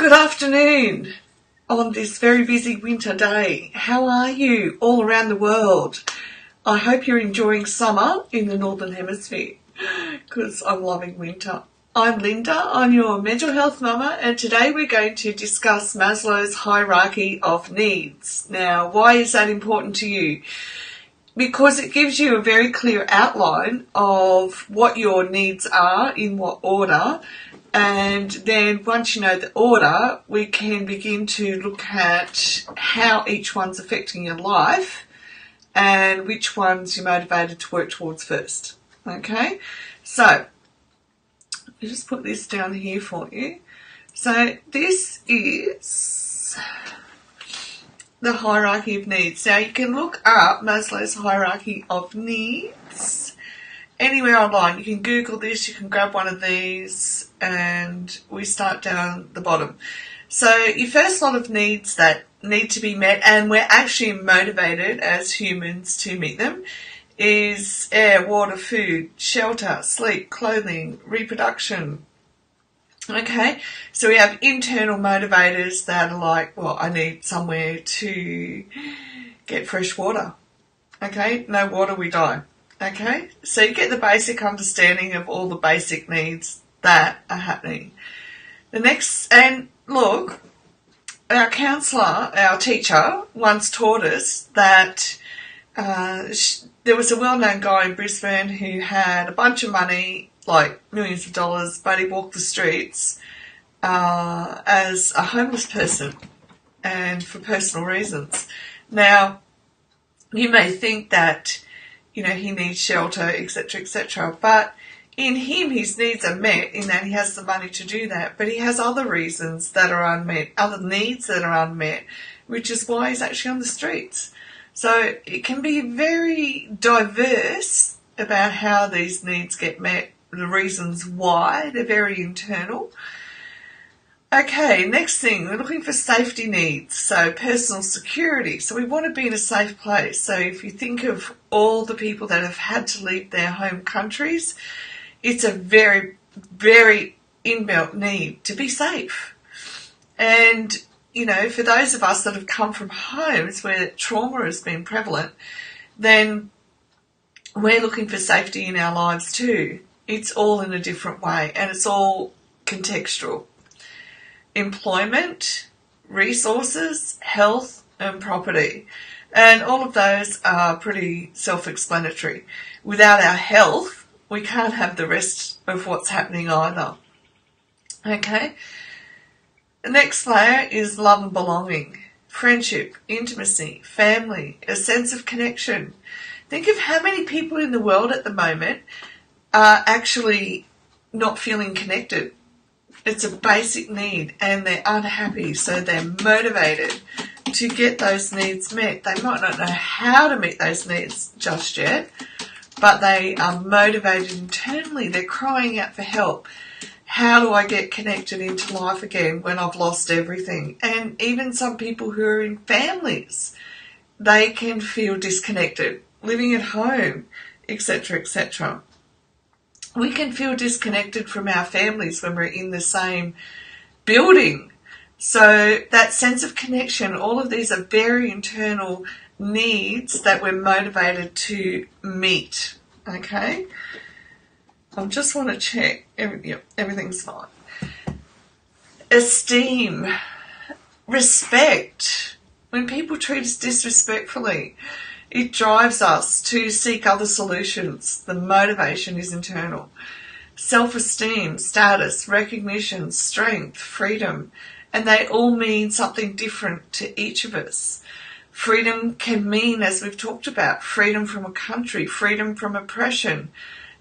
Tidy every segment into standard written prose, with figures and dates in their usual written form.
Good afternoon on this very busy winter day. How are you all around the world? I hope you're enjoying summer in the Northern Hemisphere because I'm loving winter. I'm Linda, I'm your mental health mama, and today we're going to discuss Maslow's hierarchy of needs. Now, why is that important to you? Because it gives you a very clear outline of what your needs are, in what order, and then once you know the order, we can begin to look at how each one's affecting your life and which ones you're motivated to work towards first. Okay, so I'll just put this down here for you. So this is the hierarchy of needs. Now you can look up Maslow's hierarchy of needs anywhere online. You can Google this, you can grab one of these, and we start down the bottom. So your first lot of needs that need to be met, and we're actually motivated as humans to meet them, is air, water, food, shelter, sleep, clothing, reproduction. Okay, so we have internal motivators that are like, well, I need somewhere to get fresh water. Okay, no water, we die. Okay, so you get the basic understanding of all the basic needs that are happening. The next, and look, our counsellor, our teacher, once taught us that there was a well-known guy in Brisbane who had a bunch of money, like millions of dollars, but he walked the streets as a homeless person and for personal reasons. Now, you may think that he needs shelter, etc., etc. But in him, his needs are met in that he has the money to do that. But he has other reasons that are unmet, other needs that are unmet, which is why he's actually on the streets. So it can be very diverse about how these needs get met, the reasons why. They're very internal. Okay, next thing, we're looking for safety needs, so personal security. So we want to be in a safe place. So if you think of all the people that have had to leave their home countries, it's a very, very inbuilt need to be safe. And, for those of us that have come from homes where trauma has been prevalent, then we're looking for safety in our lives too. It's all in a different way, and it's all contextual. Employment, resources, health, and property. And all of those are pretty self-explanatory. Without our health, we can't have the rest of what's happening either. Okay? The next layer is love and belonging, friendship, intimacy, family, a sense of connection. Think of how many people in the world at the moment are actually not feeling connected. It's a basic need and they're unhappy, so they're motivated to get those needs met. They might not know how to meet those needs just yet, but they are motivated internally. They're crying out for help. How do I get connected into life again when I've lost everything? And even some people who are in families, they can feel disconnected, living at home, etc., etc. We can feel disconnected from our families when we're in the same building. So that sense of connection, all of these are very internal needs that we're motivated to meet. Okay? I just want to check. Everything's fine. Esteem, respect. When people treat us disrespectfully, it drives us to seek other solutions. The motivation is internal. Self-esteem, status, recognition, strength, freedom, and they all mean something different to each of us. Freedom can mean, as we've talked about, freedom from a country, freedom from oppression,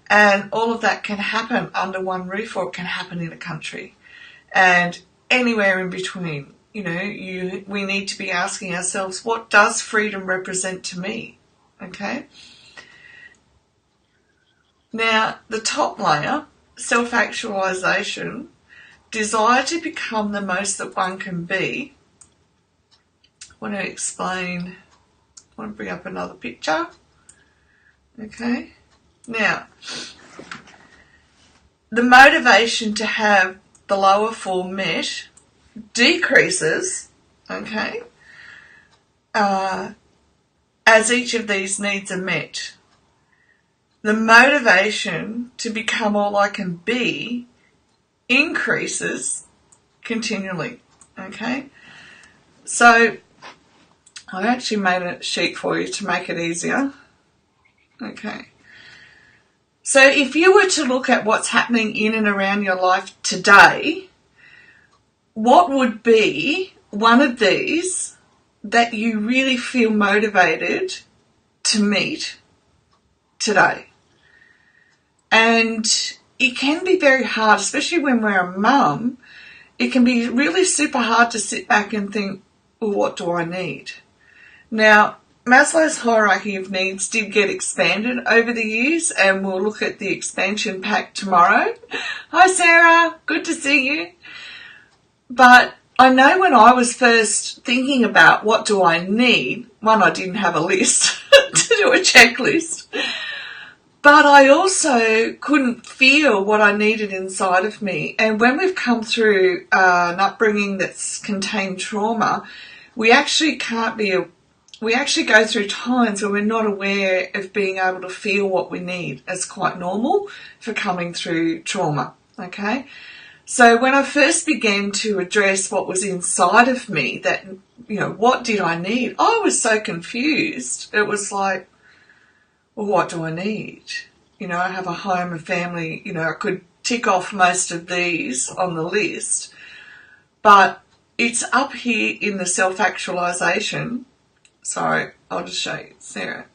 and all of that can happen under one roof, or it can happen in a country, and anywhere in between. We need to be asking ourselves, what does freedom represent to me? Okay? Now, the top layer, self-actualization, desire to become the most that one can be. I want to bring up another picture. Okay? Now, the motivation to have the lower form met decreases, okay, as each of these needs are met. The motivation to become all I can be increases continually, okay? So I actually made a sheet for you to make it easier, okay? So if you were to look at what's happening in and around your life today, what would be one of these that you really feel motivated to meet today? And it can be very hard, especially when we're a mum. It can be really super hard to sit back and think, well, what do I need? Now, Maslow's hierarchy of needs did get expanded over the years, and we'll look at the expansion pack tomorrow. Hi, Sarah. Good to see you. But I know when I was first thinking about what do I need, one, I didn't have a list to do a checklist, but I also couldn't feel what I needed inside of me. And when we've come through an upbringing that's contained trauma, we actually go through times where we're not aware of being able to feel what we need as quite normal for coming through trauma, okay? So when I first began to address what was inside of me, that, what did I need? I was so confused. It was like, well, what do I need? I have a home, a family, I could tick off most of these on the list, but it's up here in the self-actualization. Sorry, I'll just show you, Sarah.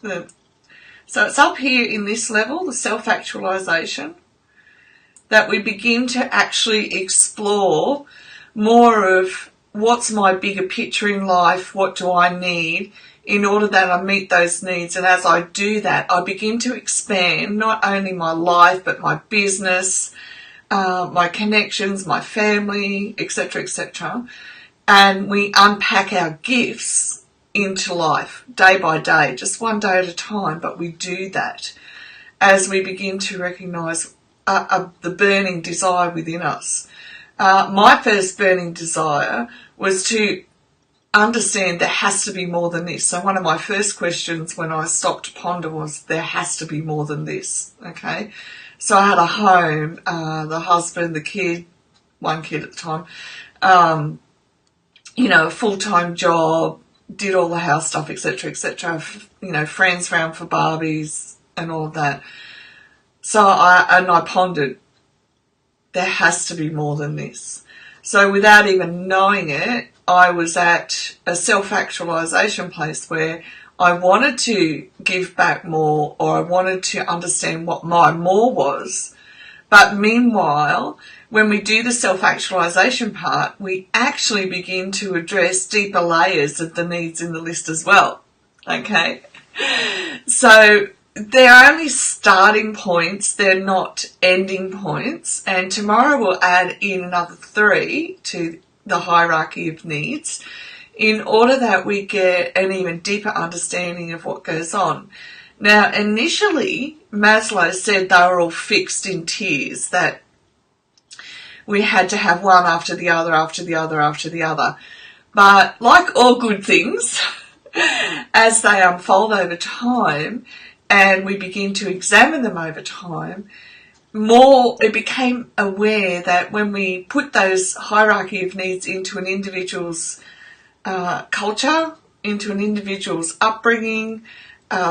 So it's up here in this level, the self-actualization, that we begin to actually explore more of what's my bigger picture in life, what do I need in order that I meet those needs. And as I do that, I begin to expand not only my life, but my business, my connections, my family, etc., etc. And we unpack our gifts into life day by day, just one day at a time, but we do that as we begin to recognise the burning desire within us. My first burning desire was to understand there has to be more than this. So one of my first questions when I stopped to ponder was, there has to be more than this, okay? So I had a home, the husband, the kid, one kid at the time, a full-time job, did all the house stuff, etc., etc., friends round for Barbies and all of that. So I pondered, there has to be more than this. So without even knowing it, I was at a self-actualization place where I wanted to give back more, or I wanted to understand what my more was. But meanwhile, when we do the self-actualization part, we actually begin to address deeper layers of the needs in the list as well. Okay? So they're only starting points, they're not ending points. And tomorrow we'll add in another 3 to the hierarchy of needs in order that we get an even deeper understanding of what goes on. Now, initially, Maslow said they were all fixed in tiers, that we had to have one after the other, after the other, after the other. But like all good things, as they unfold over time and we begin to examine them over time, it became aware that when we put those hierarchy of needs into an individual's culture, into an individual's upbringing,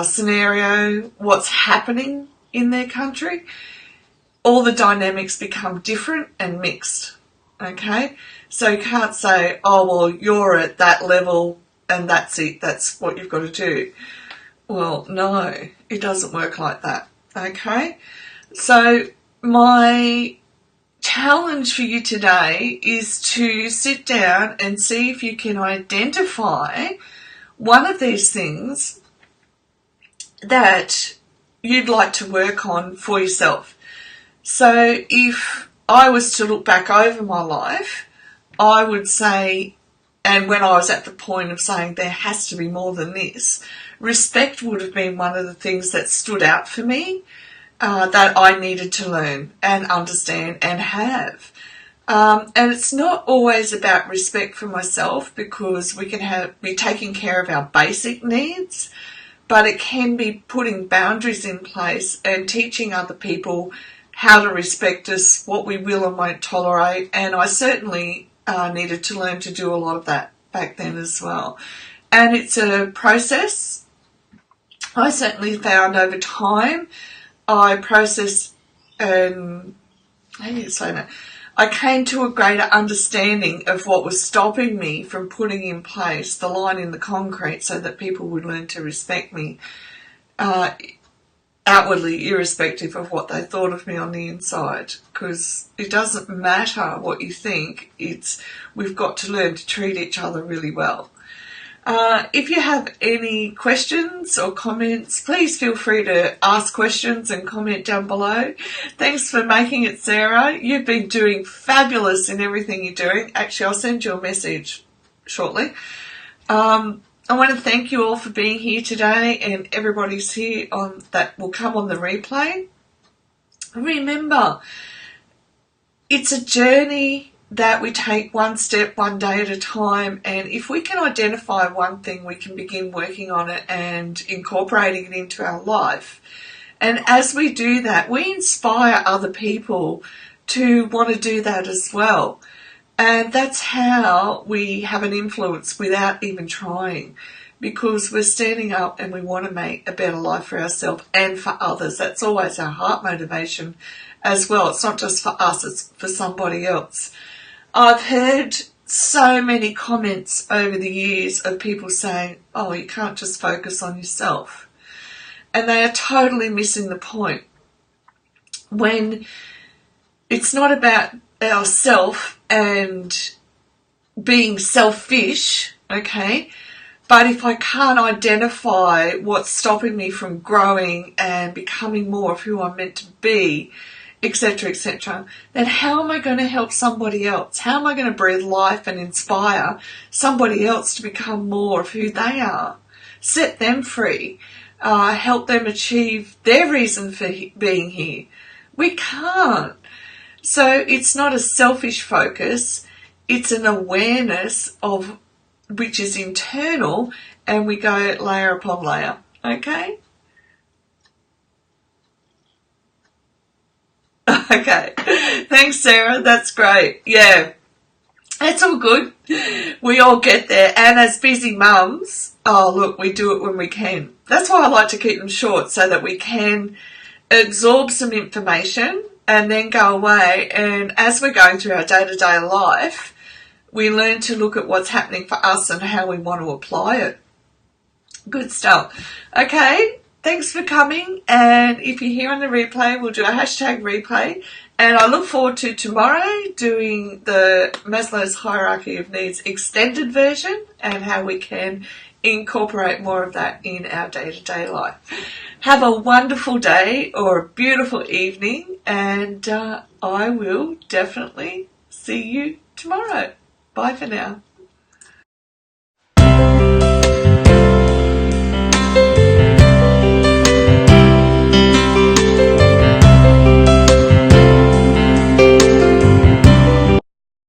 scenario, what's happening in their country, all the dynamics become different and mixed, okay? So you can't say, oh, well, you're at that level and that's it, that's what you've got to do. Well, no, it doesn't work like that, okay? So my challenge for you today is to sit down and see if you can identify one of these things that you'd like to work on for yourself. So if I was to look back over my life, I would say, and when I was at the point of saying there has to be more than this, respect would have been one of the things that stood out for me, that I needed to learn and understand and have. And it's not always about respect for myself, because we can be taking care of our basic needs, but it can be putting boundaries in place and teaching other people how to respect us, what we will and won't tolerate. And I certainly needed to learn to do a lot of that back then as well. And it's a process. I certainly found over time I processed and how do you say that? I came to a greater understanding of what was stopping me from putting in place the line in the concrete so that people would learn to respect me outwardly, irrespective of what they thought of me on the inside. Because it doesn't matter what you think, we've got to learn to treat each other really well. If you have any questions or comments, please feel free to ask questions and comment down below. Thanks for making it, Sarah. You've been doing fabulous in everything you're doing. Actually, I'll send you a message shortly. I want to thank you all for being here today, and everybody's here that will come on the replay. Remember, it's a journey that we take one step, one day at a time, and if we can identify one thing, we can begin working on it and incorporating it into our life. And as we do that, we inspire other people to want to do that as well. And that's how we have an influence without even trying, because we're standing up and we want to make a better life for ourselves and for others. That's always our heart motivation as well. It's not just for us, it's for somebody else. I've heard so many comments over the years of people saying, oh, you can't just focus on yourself. And they are totally missing the point. When it's not about ourself and being selfish, okay, but if I can't identify what's stopping me from growing and becoming more of who I'm meant to be, etc., then how am I going to help somebody else? How am I going to breathe life and inspire somebody else to become more of who they are? Set them free, help them achieve their reason for being here. We can't. So it's not a selfish focus, it's an awareness of which is internal, and we go layer upon layer, okay? Okay, thanks Sarah, that's great. Yeah, it's all good. We all get there, and as busy mums, oh look, we do it when we can. That's why I like to keep them short, so that we can absorb some information and then go away, and as we're going through our day-to-day life, we learn to look at what's happening for us and how we want to apply it. Good stuff. Okay, thanks for coming, and if you're here on the replay, we'll do a hashtag replay, and I look forward to tomorrow doing the Maslow's Hierarchy of Needs extended version and how we can incorporate more of that in our day-to-day life. Have a wonderful day or a beautiful evening, and I will definitely see you tomorrow. Bye for now.